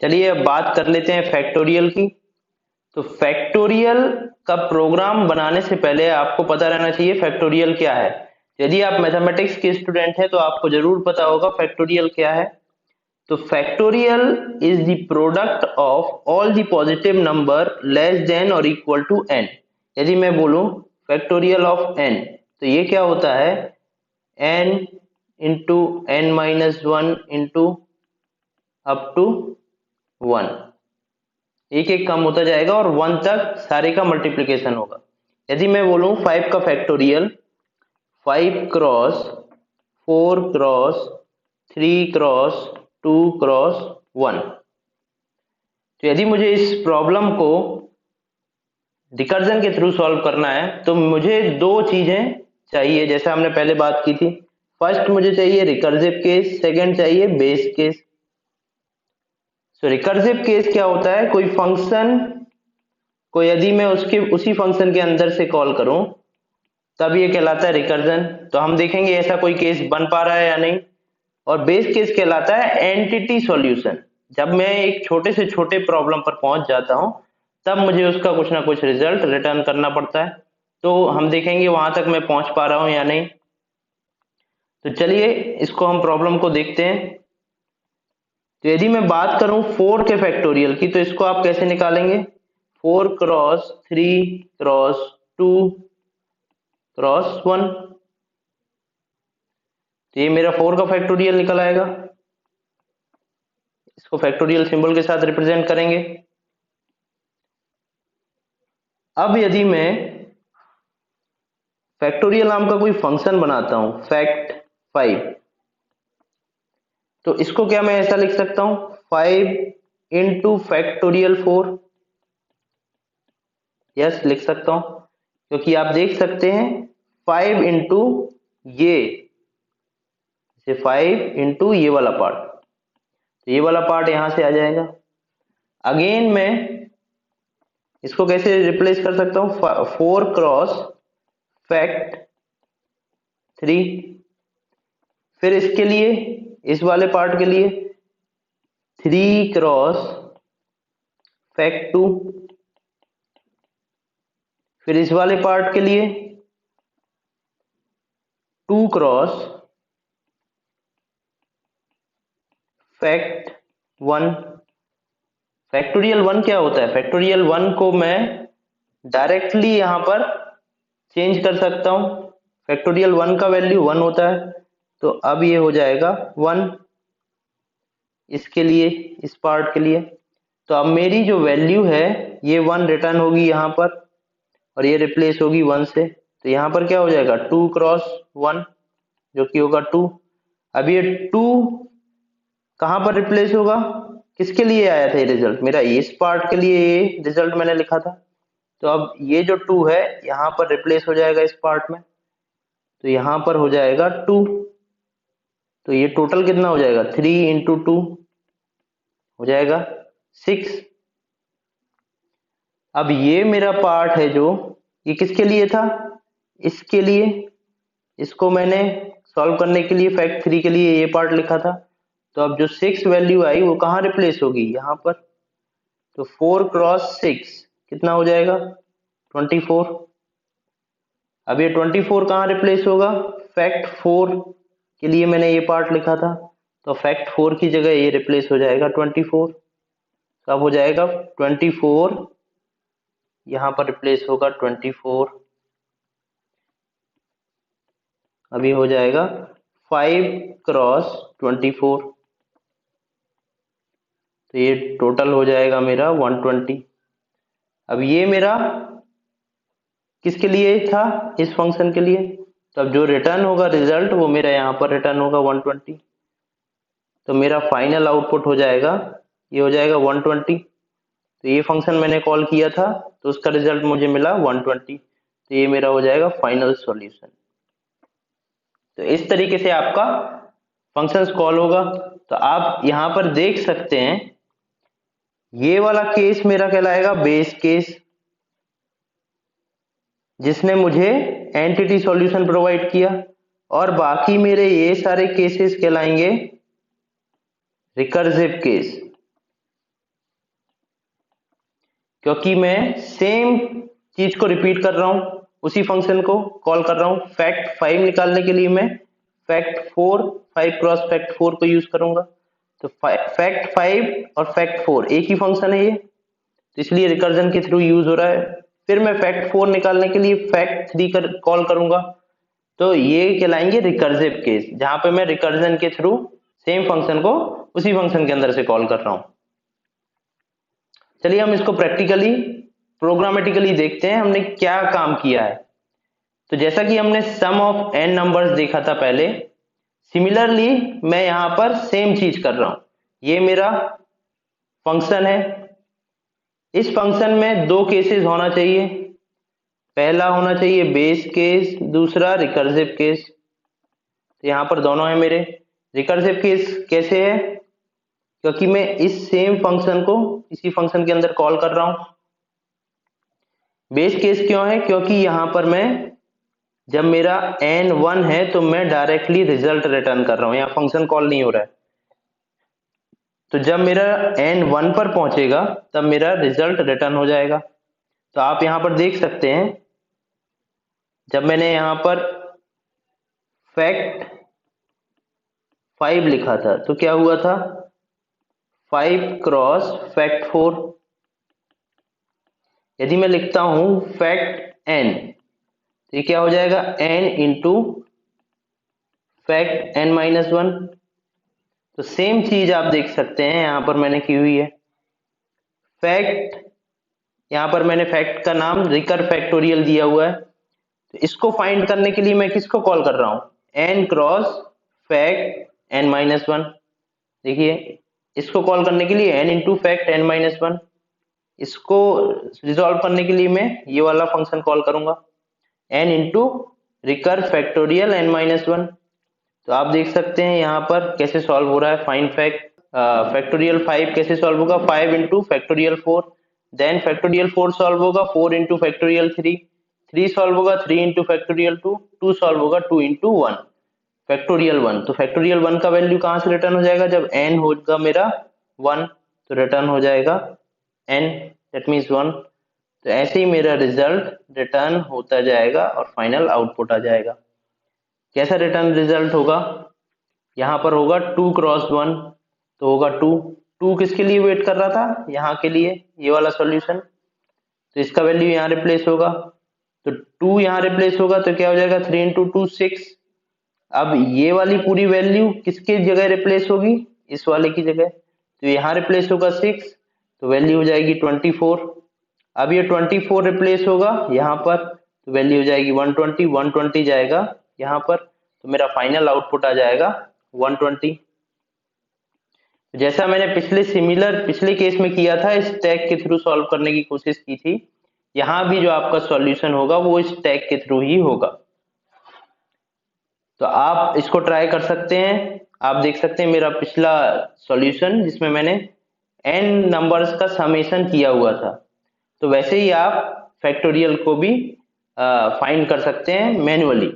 चलिए अब बात कर लेते हैं फैक्टोरियल की। तो फैक्टोरियल का प्रोग्राम बनाने से पहले आपको पता रहना चाहिए फैक्टोरियल क्या है। यदि आप मैथमेटिक्स के स्टूडेंट हैं तो आपको जरूर पता होगा फैक्टोरियल क्या है। तो factorial is the product of all the positive number less than और इक्वल टू n। यदि मैं बोलूं फैक्टोरियल ऑफ n तो ये क्या होता है, n into n minus one into up to 1, एक एक कम होता जाएगा और 1 तक सारे का मल्टीप्लिकेशन होगा। यदि मैं बोलूं 5 का factorial 5 cross 4 cross 3 cross 2 cross 1, तो यदि मुझे इस प्रॉब्लम को रिकर्जन के थ्रू सॉल्व करना है तो मुझे दो चीजें चाहिए, जैसा हमने पहले बात की थी। फर्स्ट मुझे चाहिए रिकर्सिव केस, सेकंड चाहिए बेस केस। सो रिकर्सिव केस क्या होता है, कोई फंक्शन को यदि मैं उसके उसी फंक्शन के अंदर से कॉल करूं तब ये कहलाता है रिकर्जन। तो हम देखेंगे ऐसा कोई केस बन पा रहा है या नहीं। और बेस केस कहलाता है एंटिटी सॉल्यूशन, जब मैं एक छोटे से छोटे प्रॉब्लम पर पहुंच जाता हूं तब मुझे उसका कुछ ना कुछ रिजल्ट रिटर्न करना पड़ता है। तो हम देखेंगे वहां तक मैं पहुंच पा रहा हूं या नहीं। तो चलिए इसको हम प्रॉब्लम को देखते हैं। तो यदि मैं बात करूं 4 के फैक्टोरियल की तो इसको आप कैसे निकालेंगे, 4 क्रॉस 3 क्रॉस 2 क्रॉस 1, तो ये मेरा 4 का फैक्टोरियल निकल आएगा। इसको फैक्टोरियल सिंबल के साथ रिप्रेजेंट करेंगे। अब यदि मैं फैक्टोरियल नाम का कोई फंक्शन बनाता हूं फैक्ट 5, तो इसको क्या मैं ऐसा लिख सकता हूं 5 इंटू फैक्टोरियल 4। यस लिख सकता हूं, क्योंकि आप देख सकते हैं 5 इंटू ये 5 इंटू ये वाला पार्ट, तो ये वाला पार्ट यहां से आ जाएगा। अगेन मैं इसको कैसे रिप्लेस कर सकता हूं 4 क्रॉस फैक्ट 3, फिर इसके लिए इस वाले पार्ट के लिए 3 क्रॉस फैक्ट 2, फिर इस वाले पार्ट के लिए 2 क्रॉस फैक्ट 1। फैक्टोरियल 1 क्या होता है, फैक्टोरियल 1 को मैं डायरेक्टली यहां पर चेंज कर सकता हूं। फैक्टोरियल 1 का वैल्यू 1 होता है, तो अब ये हो जाएगा 1 इसके लिए, इस पार्ट के लिए। तो अब मेरी जो वैल्यू है ये 1 रिटर्न होगी यहाँ पर और ये रिप्लेस होगी 1 से। तो यहाँ पर क्या हो जाएगा 2 क्रॉस 1 जो कि होगा 2। अब ये 2 कहाँ पर रिप्लेस होगा, किसके लिए आया था ये रिजल्ट, मेरा इस पार्ट के लिए ये रिजल्ट मैंने लिखा था। तो अब ये जो 2 है यहाँ पर रिप्लेस हो जाएगा इस पार्ट में, तो यहाँ पर हो जाएगा 2। तो ये टोटल कितना हो जाएगा 3 इंटू 2 हो जाएगा 6। अब ये मेरा पार्ट है जो ये किसके लिए था, इसके लिए, इसको मैंने सॉल्व करने के लिए फैक्ट 3 के लिए ये पार्ट लिखा था। तो अब जो 6 वैल्यू आई वो कहाँ रिप्लेस होगी यहाँ पर, तो 4 क्रॉस 6 कितना हो जाएगा 24। अब ये 24 कहाँ रिप्लेस होगा, फैक्ट 4 के लिए मैंने ये पार्ट लिखा था, तो फैक्ट 4 की जगह ये रिप्लेस हो जाएगा 24। तो अब हो जाएगा 24 यहाँ पर रिप्लेस होगा 24। अभी हो जाएगा 5 क्रॉस 24, तो ये टोटल हो जाएगा मेरा 120। अब ये मेरा किसके लिए था, इस फंक्शन के लिए। तो अब जो रिटर्न होगा रिजल्ट वो मेरा यहाँ पर रिटर्न होगा 120। तो मेरा फाइनल आउटपुट हो जाएगा, ये हो जाएगा 120। तो ये फंक्शन मैंने कॉल किया था तो उसका रिजल्ट मुझे मिला 120। तो ये मेरा हो जाएगा फाइनल सॉल्यूशन। तो इस तरीके से आपका फंक्शंस कॉल होगा। तो आप यहां पर देख सकते हैं ये वाला केस मेरा कहलाएगा बेस केस, जिसने मुझे एंटिटी सॉल्यूशन प्रोवाइड किया, और बाकी मेरे ये सारे केसेस कहलाएंगे रिकर्सिव केस। क्योंकि मैं सेम चीज को रिपीट कर रहा हूं, उसी फंक्शन को कॉल कर रहा हूं। फैक्ट 5 निकालने के लिए मैं फैक्ट 4, 5 क्रॉस फैक्ट 4 को यूज करूंगा। तो फैक्ट 5 और फैक्ट 4 एक ही फंक्शन है ये, तो इसलिए रिकर्जन के थ्रू यूज हो रहा है। फिर मैं फैक्ट 4 निकालने के लिए फैक्ट 3 कर कॉल करूंगा, तो ये कहलाएंगे रिकर्सिव केस, जहां पे मैं रिकर्जन के थ्रू सेम फंक्शन को उसी फंक्शन के अंदर से कॉल कर रहा हूं। चलिए हम इसको प्रैक्टिकली प्रोग्रामेटिकली देखते हैं हमने क्या काम किया है। तो जैसा कि हमने सम ऑफ n नंबर्स देखा था पहले, सिमिलरली मैं यहां पर सेम चीज कर रहा हूं। ये मेरा फंक्शन है, इस फंक्शन में दो केसेस होना चाहिए। पहला होना चाहिए बेस केस, दूसरा रिकर्सिव केस। तो यहां पर दोनों है मेरे। रिकर्सिव केस कैसे है? क्योंकि मैं इस सेम फंक्शन को इसी फंक्शन के अंदर कॉल कर रहा हूं। बेस केस क्यों है? क्योंकि यहां पर मैं जब मेरा n 1 है तो मैं डायरेक्टली रिजल्ट रिटर्न कर रहा हूं, यहाँ फंक्शन कॉल नहीं हो रहा है। तो जब मेरा n 1 पर पहुंचेगा तब मेरा रिजल्ट रिटर्न हो जाएगा। तो आप यहां पर देख सकते हैं, जब मैंने यहां पर फैक्ट 5 लिखा था तो क्या हुआ था? 5 क्रॉस फैक्ट 4। यदि मैं लिखता हूं फैक्ट n, तो ये क्या हो जाएगा? n into fact n minus 1। तो सेम चीज आप देख सकते हैं यहां पर मैंने की हुई है। फैक्ट, यहां पर मैंने फैक्ट का नाम रिकर फैक्टोरियल दिया हुआ है। तो इसको फाइंड करने के लिए मैं किसको कॉल कर रहा हूं? n cross fact n minus 1। देखिए, इसको कॉल करने के लिए n into fact n minus 1। इसको रिजॉल्व करने के लिए मैं ये वाला फंक्शन कॉल करूंगा, n into recur factorial n minus 1। तो आप देख सकते हैं यहाँ पर कैसे सॉल्व हो रहा है। फाइंड फैक्ट फैक्टोरियल 5 कैसे सॉल्व होगा? 5 into factorial 4। Then factorial 4 solve होगा 4 इंटू फैक्टोरियल 3। 3 सॉल्व होगा 3 इंटू फैक्टोरियल 2। 2 सॉल्व होगा 2 इंटू 1 फैक्टोरियल 1। तो फैक्टोरियल 1 का वैल्यू कहाँ से रिटर्न हो जाएगा? जब n होगा मेरा 1 तो रिटर्न हो जाएगा n, दैट मीन्स 1। तो ऐसे ही मेरा रिजल्ट रिटर्न होता जाएगा और फाइनल आउटपुट आ जाएगा। कैसा रिटर्न रिजल्ट होगा? यहाँ पर होगा 2 क्रॉस 1, तो होगा 2। 2 किसके लिए वेट कर रहा था? यहाँ के लिए, ये वाला सॉल्यूशन। तो इसका वैल्यू यहाँ रिप्लेस होगा, तो 2 यहाँ रिप्लेस होगा तो क्या हो जाएगा? 3 इंटू 2 6। अब ये वाली पूरी वैल्यू किसकी जगह रिप्लेस होगी? इस वाले की जगह। तो यहाँ रिप्लेस होगा 6, तो वैल्यू हो जाएगी 24। अब ये 24 रिप्लेस होगा यहाँ पर, तो वैल्यू हो जाएगी 120। 120 जाएगा यहाँ पर, तो मेरा फाइनल आउटपुट आ जाएगा 120। जैसा मैंने पिछले केस में किया था, इस टैग के थ्रू सॉल्व करने की कोशिश की थी, यहाँ भी जो आपका सॉल्यूशन होगा वो इस टैग के थ्रू ही होगा। तो आप इसको ट्राई कर सकते हैं। आप देख सकते हैं मेरा पिछला सॉल्यूशन जिसमें मैंने n नंबर्स का समेशन किया हुआ था, तो वैसे ही आप फैक्टोरियल को भी फाइंड कर सकते हैं मैन्युअली।